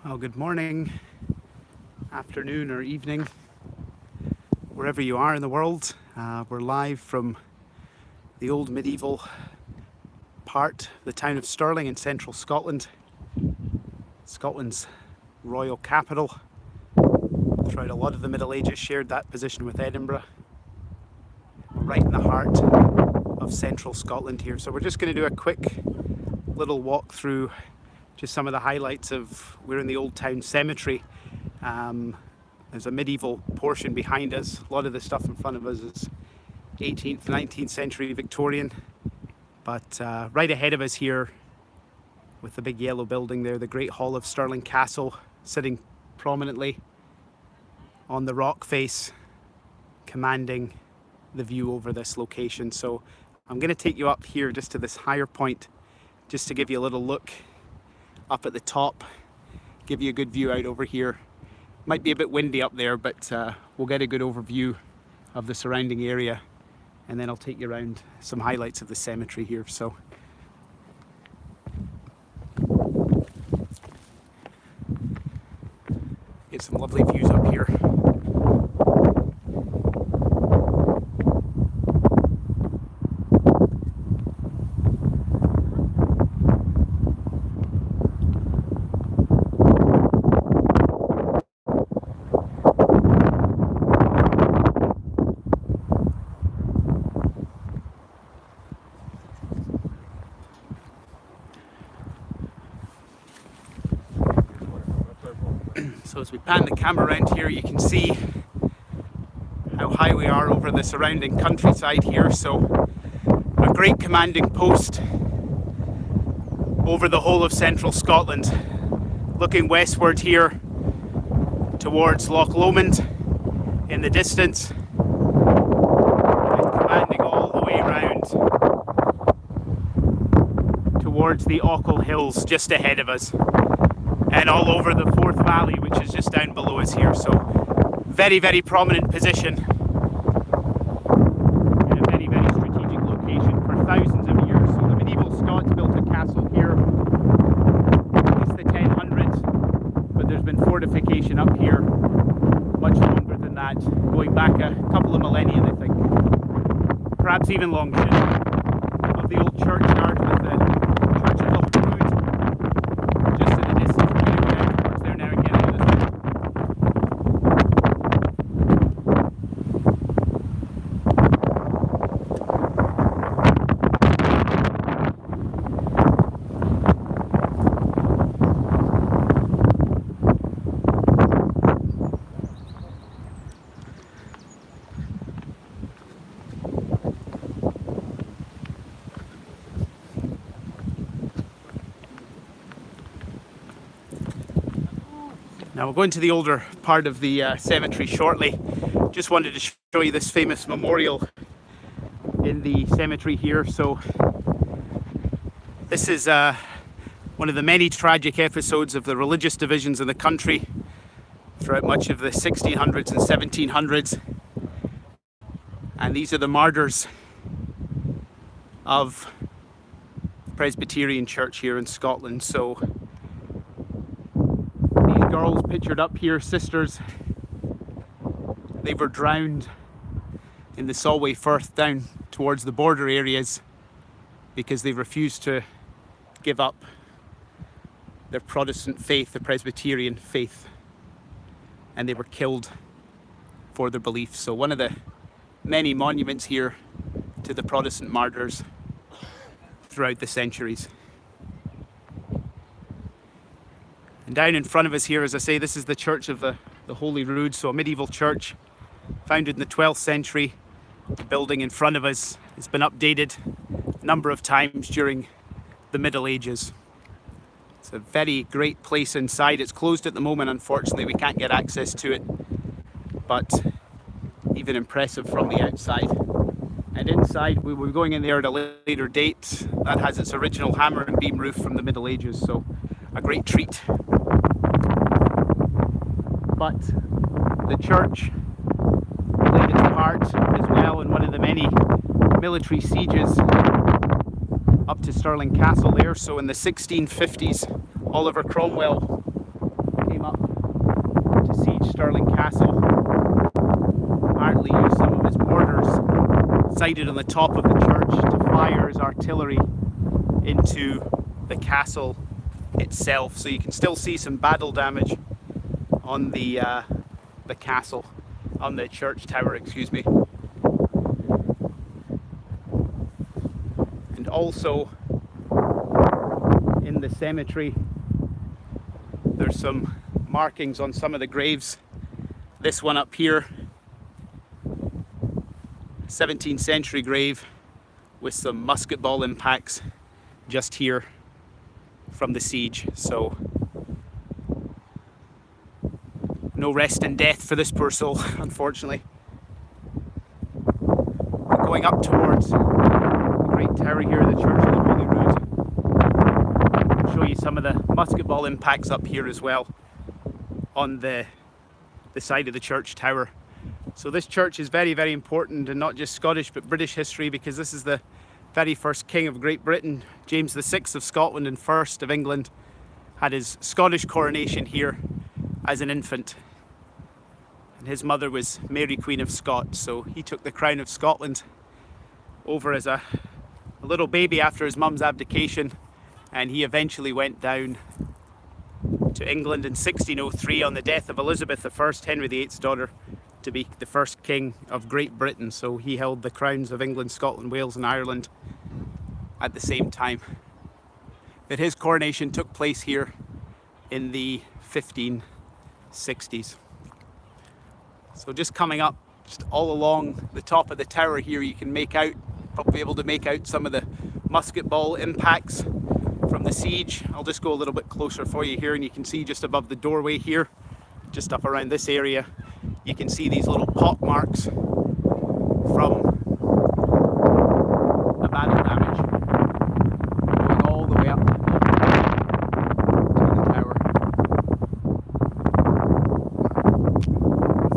Well, good morning, afternoon, or evening, wherever you are in the world. We're live from the old medieval part of the town of Stirling in central Scotland, Scotland's royal capital. Throughout a lot of the Middle Ages, shared that position with Edinburgh. We're right in the heart of central Scotland here. So we're just going to do a quick little walk through just some of the highlights of, we're in the Old Town Cemetery. There's a medieval portion behind us. A lot of the stuff in front of us is 18th, 19th century Victorian. But right ahead of us here, with the big yellow building there, the Great Hall of Stirling Castle, sitting prominently on the rock face, commanding the view over this location. So I'm going to take you up here just to this higher point, just to give you a little look up at the top, give you a good view out over here. Might be a bit windy up there, but we'll get a good overview of the surrounding area, and then I'll take you around some highlights of the cemetery here. So get some lovely views up here. So as we pan the camera around here, you can see how high we are over the surrounding countryside here. So a great commanding post over the whole of central Scotland, looking westward here towards Loch Lomond in the distance, and commanding all the way around towards the Ochil Hills just ahead of us, and all over the Forth Valley, which is just down below us here. So very, very prominent position in a very, very strategic location for thousands of years. So the medieval Scots built a castle here, it's the 1000s, but there's been fortification up here much longer than that, going back a couple of millennia, I think, perhaps even longer, of the old churchyard with the church of Rood just in the distance. Now we'll go into the older part of the cemetery shortly. Just wanted to show you this famous memorial in the cemetery here. So this is one of the many tragic episodes of the religious divisions in the country throughout much of the 1600s and 1700s. And these are the martyrs of the Presbyterian Church here in Scotland. So girls pictured up here, sisters, they were drowned in the Solway Firth down towards the border areas because they refused to give up their Protestant faith, the Presbyterian faith, and they were killed for their beliefs. So one of the many monuments here to the Protestant martyrs throughout the centuries. And down in front of us here, as I say, this is the Church of the Holy Rood, so a medieval church founded in the 12th century. The building in front of us has been updated a number of times during the Middle Ages. It's a very great place inside. It's closed at the moment, unfortunately, we can't get access to it, but even impressive from the outside. And inside, we were going in there at a later date. That has its original hammer and beam roof from the Middle Ages, so a great treat. But the church played its part as well in one of the many military sieges up to Stirling Castle there. So in the 1650s, Oliver Cromwell Stirling Castle. Apparently used some of his mortars sited on the top of the church to fire his artillery into the castle itself. So you can still see some battle damage on the castle, on the church tower, excuse me. And also in the cemetery there's some markings on some of the graves. This one up here, 17th century grave with some musket ball impacts just here from the siege. So no rest in death for this poor soul, unfortunately. We're going up towards the great tower here, the Church of the Holy Rood. I'll show you some of the musket ball impacts up here as well on the side of the church tower. So this church is very, very important, and not just Scottish but British history, because this is the very first King of Great Britain. James VI of Scotland and first of England had his Scottish coronation here as an infant. And his mother was Mary Queen of Scots, so he took the crown of Scotland over as a little baby after his mum's abdication, and he eventually went down to England in 1603 on the death of Elizabeth I, Henry VIII's daughter, to be the first King of Great Britain. So he held the crowns of England, Scotland, Wales and Ireland at the same time. But his coronation took place here in the 1560s. So just coming up, just all along the top of the tower here, you can probably able to make out some of the musket ball impacts from the siege. I'll just go a little bit closer for you here, and you can see just above the doorway here, just up around this area, you can see these little pock marks from the battle damage going all the way up to the tower.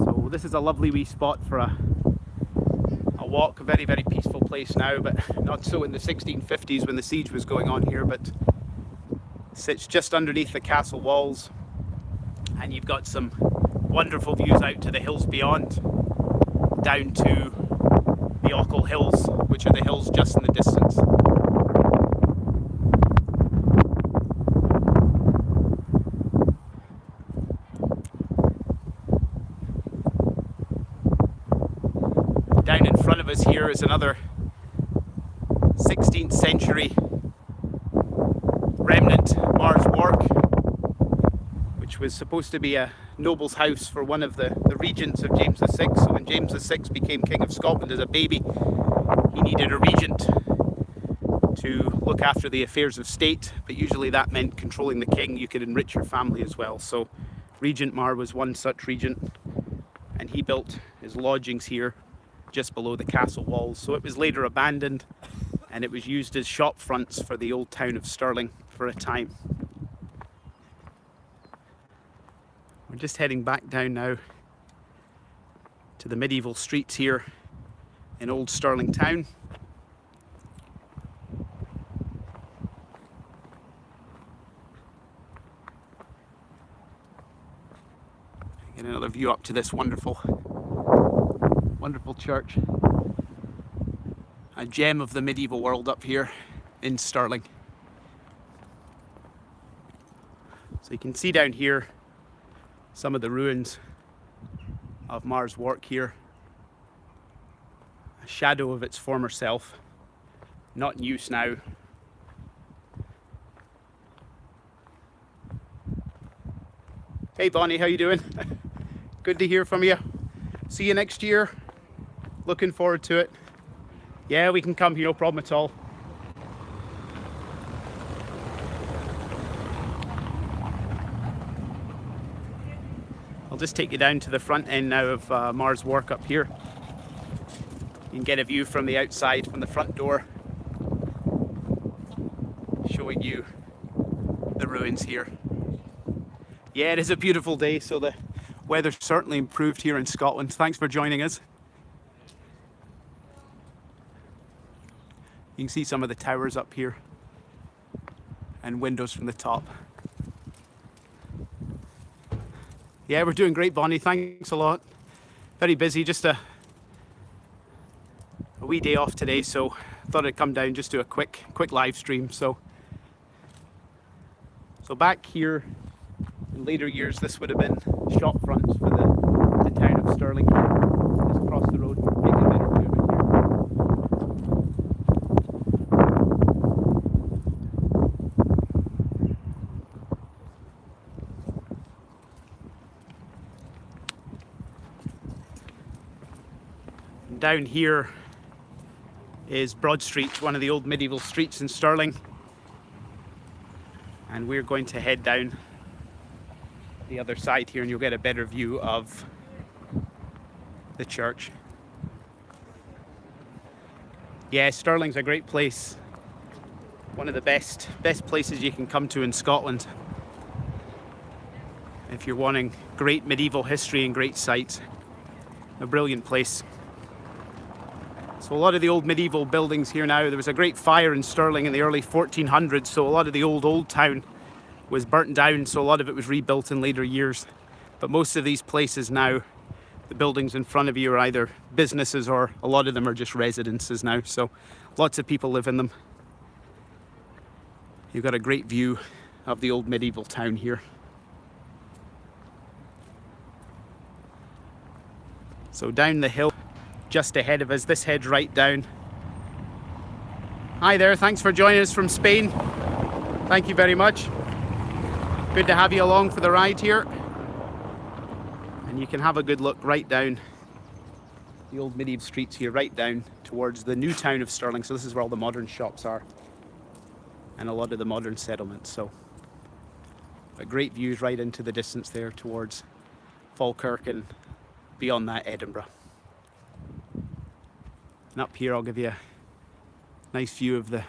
So this is a lovely wee spot for a walk, a very, very peaceful place now, but not so in the 1650s when the siege was going on here. But sits just underneath the castle walls, and you've got some wonderful views out to the hills beyond, down to the Ochil Hills, which are the hills just in the distance. Down in front of us here is another 16th century remnant, Martyrs Memorial, which was supposed to be a noble's house for one of the regents of James VI. So when James VI became King of Scotland as a baby, he needed a regent to look after the affairs of state, but usually that meant controlling the king. You could enrich your family as well. So Regent Mar was one such regent, and he built his lodgings here just below the castle walls. So it was later abandoned, and it was used as shop fronts for the Old Town of Stirling for a time. We're just heading back down now to the medieval streets here in Old Stirling town. Get another view up to this wonderful church. A gem of the medieval world up here in Stirling. So you can see down here some of the ruins of Mar's work here. A shadow of its former self, not in use now. Hey Bonnie, how you doing? Good to hear from you. See you next year. Looking forward to it. Yeah, we can come here, no problem at all. I'll just take you down to the front end now of Mar's work up here. You can get a view from the outside, from the front door, showing you the ruins here. Yeah, it is a beautiful day, so the weather's certainly improved here in Scotland. Thanks for joining us. You can see some of the towers up here and windows from the top. Yeah, we're doing great, Bonnie. Thanks a lot. Very busy, just a wee day off today, so thought I'd come down just do a quick live stream. So back here in later years, this would have been shop fronts for the town of Stirling. Just across the road, make a better view of it here. Down here is Broad Street, one of the old medieval streets in Stirling. And we're going to head down the other side here and you'll get a better view of the church. Yeah, Stirling's a great place. One of the best places you can come to in Scotland. If you're wanting great medieval history and great sights. A brilliant place. So a lot of the old medieval buildings here now, there was a great fire in Stirling in the early 1400s, so a lot of the old town was burnt down, so a lot of it was rebuilt in later years. But most of these places now, the buildings in front of you are either businesses or a lot of them are just residences now, so lots of people live in them. You've got a great view of the old medieval town here. So down the hill just ahead of us, this heads right down. Hi there, thanks for joining us from Spain. Thank you very much. Good to have you along for the ride here. And you can have a good look right down the old medieval streets here, right down towards the new town of Stirling. So this is where all the modern shops are and a lot of the modern settlements. So a great views right into the distance there towards Falkirk and beyond that Edinburgh. And up here I'll give you a nice view of the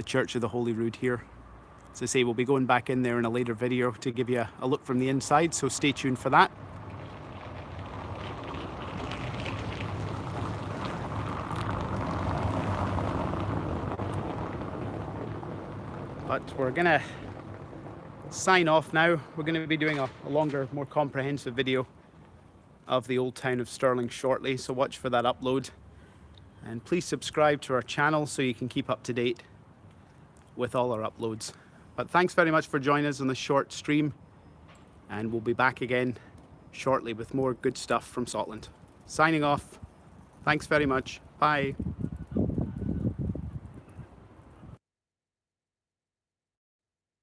Church of the Holy Rood here. As I say, we'll be going back in there in a later video to give you a look from the inside, so stay tuned for that. But we're gonna sign off now. We're gonna be doing a longer, more comprehensive video of the Old Town of Stirling shortly, so watch for that upload. And please subscribe to our channel so you can keep up to date with all our uploads. But thanks very much for joining us on this short stream, and we'll be back again shortly with more good stuff from Scotland. Signing off. Thanks very much. Bye.